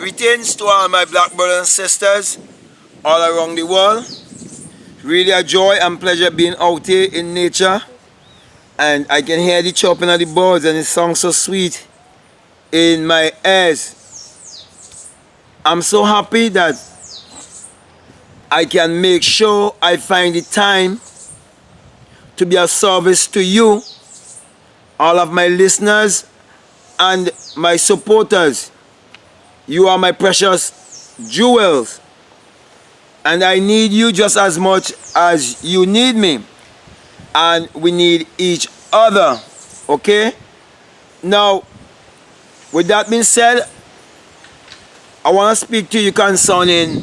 Greetings to all my black brothers and sisters all around the world. Really a joy and pleasure being out here in nature. And I can hear the chirping of the birds and it sounds so sweet in my ears. I'm so happy that I can make sure I find the time to be of service to you, all of my listeners and my supporters. You are my precious jewels, and I need you just as much as you need me, and we need each other, okay? Now, with that being said, I want to speak to you concerning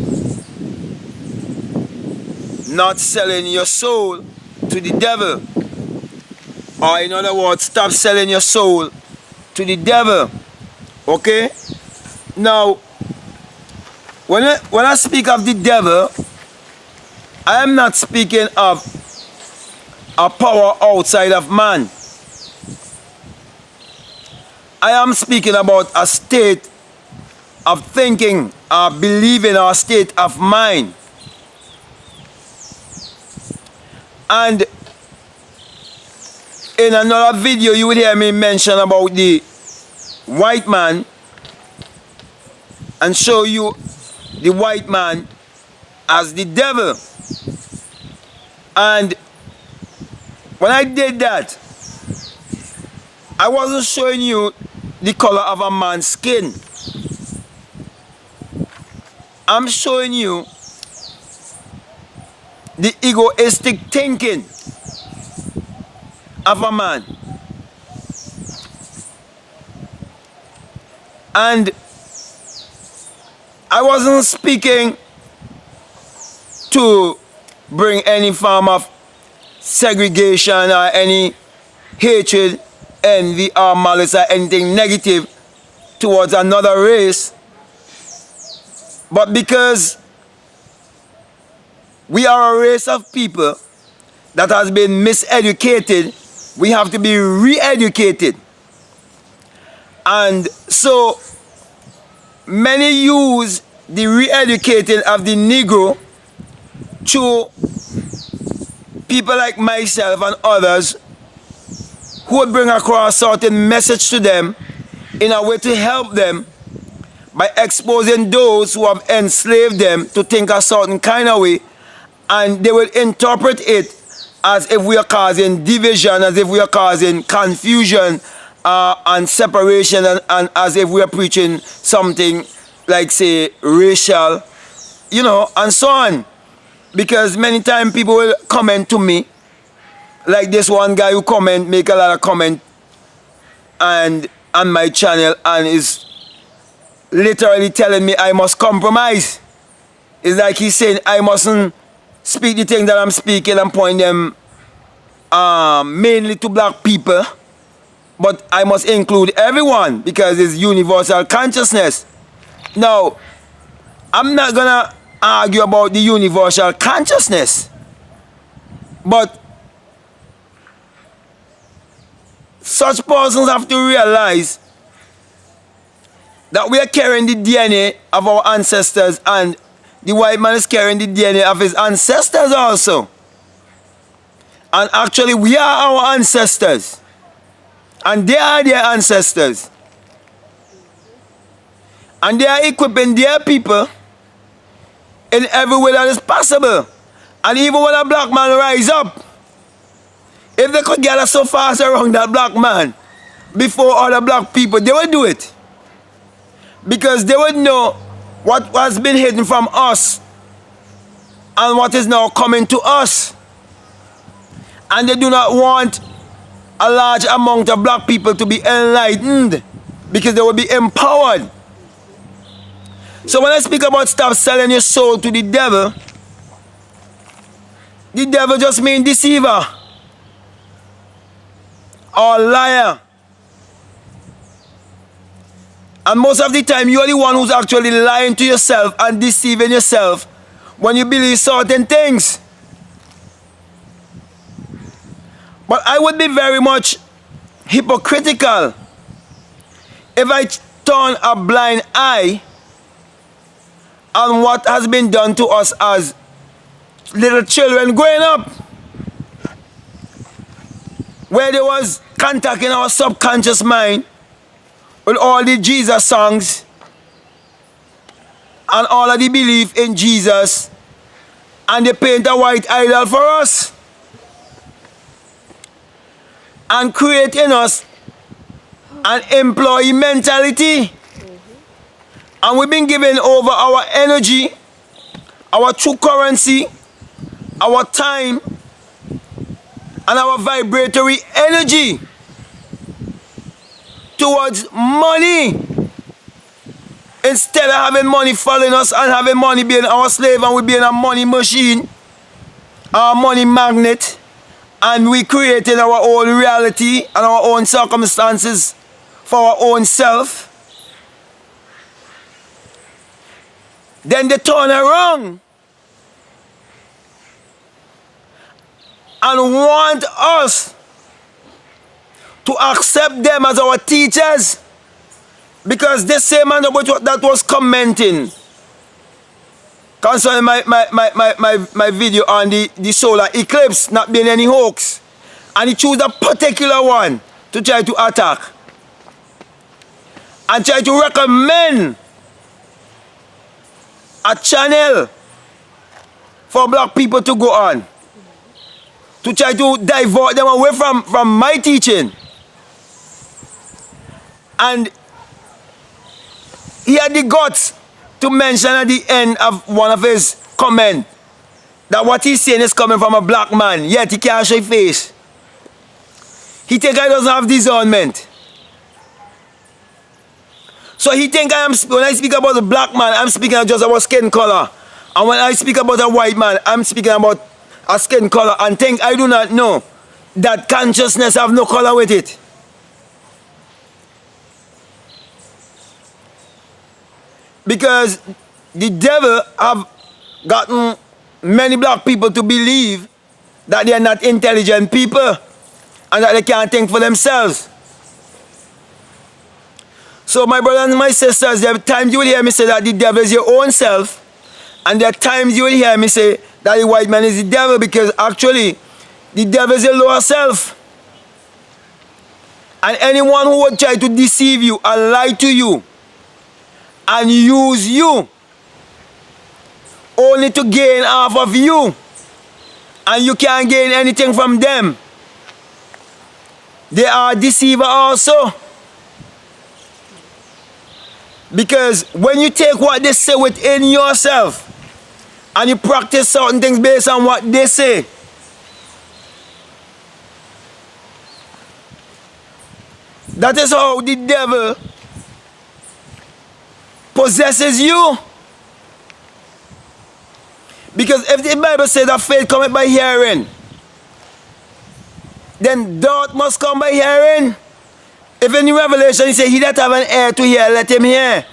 not selling your soul to the devil, or in other words, stop selling your soul to the devil, okay? Now, when I speak of the devil, I am not speaking of a power outside of man. I am speaking about a state of thinking, or believing, or a state of mind. And in another video, you will hear me mention about the white man and show you the white man as the devil. And when I did that, I wasn't showing you the color of a man's skin. I'm showing you the egoistic thinking of a man. And I wasn't speaking to bring any form of segregation or any hatred, envy or malice or anything negative towards another race, but because we are a race of people that has been miseducated, we have to be re-educated. And so many use the re-educating of the Negro to people like myself and others who would bring across a certain message to them in a way to help them by exposing those who have enslaved them to think a certain kind of way, and they will interpret it as if we are causing division, as if we are causing confusion and separation, and as if we are preaching something like, say, racial, and so on. Because many times people will comment to me, like this one guy who make a lot of comment and on my channel, and is literally telling me I must compromise. It's like he's saying I mustn't speak the things that I'm speaking and point them mainly to black people, but I must include everyone because it's universal consciousness. Now, I'm not gonna argue about the universal consciousness, but such persons have to realize that we are carrying the DNA of our ancestors, and the white man is carrying the DNA of his ancestors also. And actually we are our ancestors, and they are their ancestors, and they are equipping their people in every way that is possible. And even when a black man rise up, if they could gather so fast around that black man before other black people, they would do it, because they would know what has been hidden from us and what is now coming to us. And they do not want a large amount of black people to be enlightened, because they will be empowered. So when I speak about stop selling your soul to the devil just means deceiver or liar. And most of the time, you are the one who's actually lying to yourself and deceiving yourself when you believe certain things. But I would be very much hypocritical if I turn a blind eye and what has been done to us as little children growing up, where there was contact in our subconscious mind with all the Jesus songs and all of the belief in Jesus, and they paint a white idol for us and create in us an employee mentality. And we've been giving over our energy, our true currency, our time, and our vibratory energy towards money, instead of having money following us and having money being our slave, and we being a money machine, our money magnet, and we creating our own reality and our own circumstances for our own self. Then they turn around and want us to accept them as our teachers, because the same man that was commenting concerning my video on the solar eclipse not being any hoax, and he chose a particular one to try to attack and try to recommend a channel for black people to go on, to try to divert them away from my teaching. And he had the guts to mention at the end of one of his comments that what he's saying is coming from a black man, yet he can't show his face. He think I doesn't have discernment. So he think when I speak about a black man, I'm speaking just about skin color. And when I speak about a white man, I'm speaking about a skin color, and think I do not know that consciousness have no color with it. Because the devil have gotten many black people to believe that they are not intelligent people and that they can't think for themselves. So my brothers and my sisters, there are times you will hear me say that the devil is your own self, and there are times you will hear me say that the white man is the devil, because actually the devil is your lower self. And anyone who would try to deceive you and lie to you and use you only to gain half of you, and you can't gain anything from them, they are a deceiver also. Because when you take what they say within yourself and you practice certain things based on what they say, that is how the devil possesses you. Because if the Bible says that faith cometh by hearing, then doubt must come by hearing. If in the Revelation he says, he that have an ear to hear, let him hear.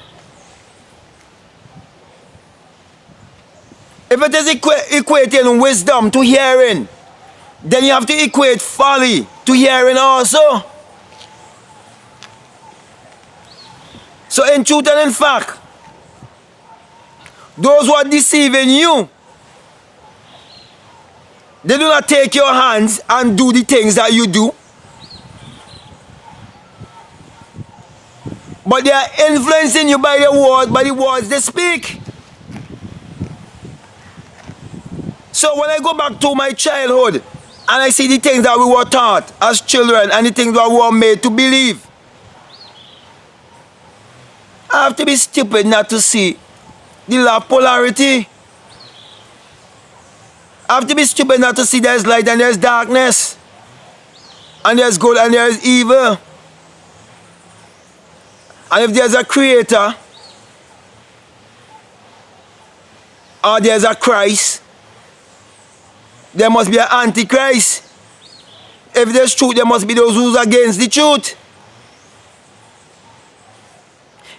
If it is equating wisdom to hearing, then you have to equate folly to hearing also. So in truth and in fact, those who are deceiving you, they do not take your hands and do the things that you do, but they are influencing you by the words they speak. So when I go back to my childhood and I see the things that we were taught as children and the things that we were made to believe, I have to be stupid not to see the law of polarity. I have to be stupid not to see there's light and there's darkness, and there's good and there's evil. And if there's a creator, or there's a Christ, there must be an antichrist. If there's truth, there must be those who's against the truth.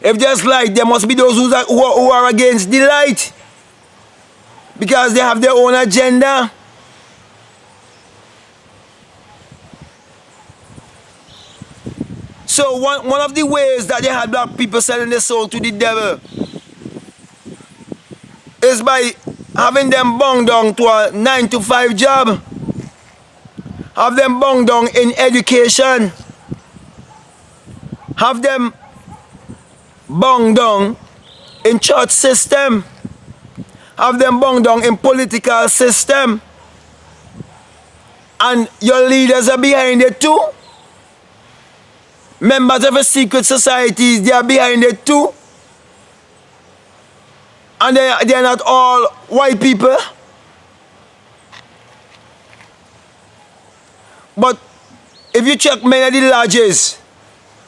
If there's light, there must be those who are against the light, because they have their own agenda. So one of the ways that they had black people selling their soul to the devil is by having them bound down to a 9-to-5 job. Have them bound down in education. Have them bound down in church system. Have them bound down in political system. And your leaders are behind it too. Members of a secret societies, they are behind it too. And they are not all white people. But if you check many of the lodges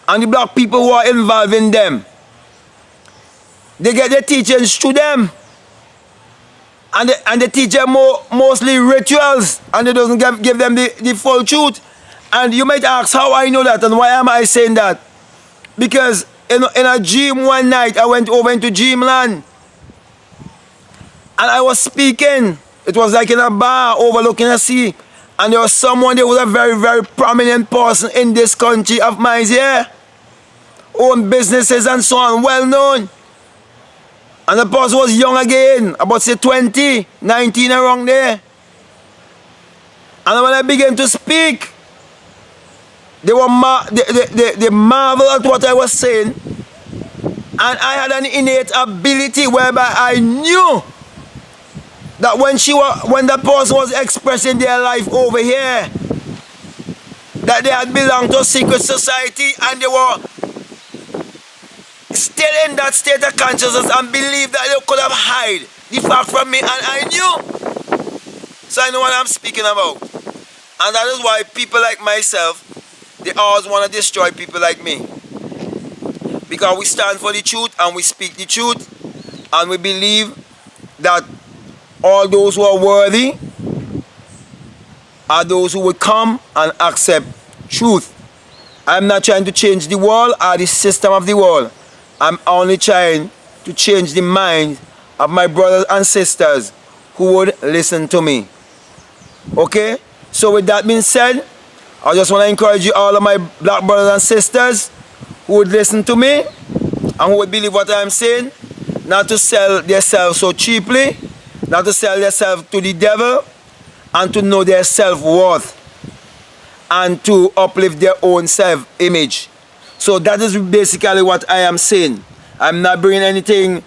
and the black people who are involved in them, they get their teachings through them. And they teach them mostly rituals, and they doesn't give them the full truth. And you might ask how I know that and why am I saying that? Because in a dream one night, I went over into dreamland and I was speaking. It was like in a bar overlooking a sea. And there was someone, there was a very, very prominent person in this country of mine here. Own businesses and so on, well known. And the person was young again, about say 20, 19 around there. And when I began to speak, they marveled at what I was saying. And I had an innate ability whereby I knew that when that person was expressing their life over here, that they had belonged to a secret society and they were still in that state of consciousness and believed that they could have hide the fact from me, and I knew. So I know what I'm speaking about. And that is why people like myself, they always want to destroy people like me. Because we stand for the truth and we speak the truth, and we believe that all those who are worthy are those who will come and accept truth. I'm not trying to change the world or the system of the world. I'm only trying to change the mind of my brothers and sisters who would listen to me. Okay? So with that being said, I just want to encourage you, all of my black brothers and sisters who would listen to me and who would believe what I'm saying, not to sell themselves so cheaply, not to sell themselves to the devil, and to know their self-worth and to uplift their own self-image. So that is basically what I am saying. I'm not bringing anything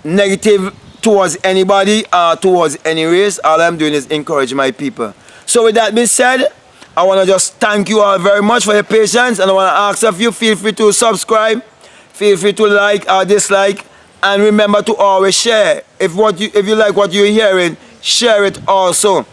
negative towards anybody or towards any race. All I'm doing is encourage my people. So with that being said, I want to just thank you all very much for your patience, and I want to ask of you, feel free to subscribe, feel free to like or dislike, and remember to always share. If you like what you're hearing, share it also.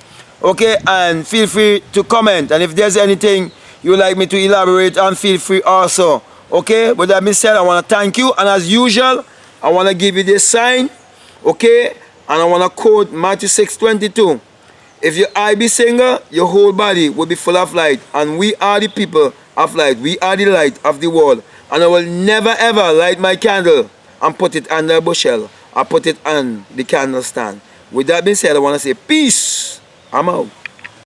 Okay, and feel free to comment, and if there's anything you would like me to elaborate on, feel free also. Okay, with that being said, I want to thank you, and as usual, I want to give you this sign, okay, and I want to quote Matthew 6:22. If your eye be single, your whole body will be full of light, and we are the people of light. We are the light of the world, and I will never ever light my candle and put it under a bushel or put it on the candle stand. With that being said, I want to say peace. I'm out.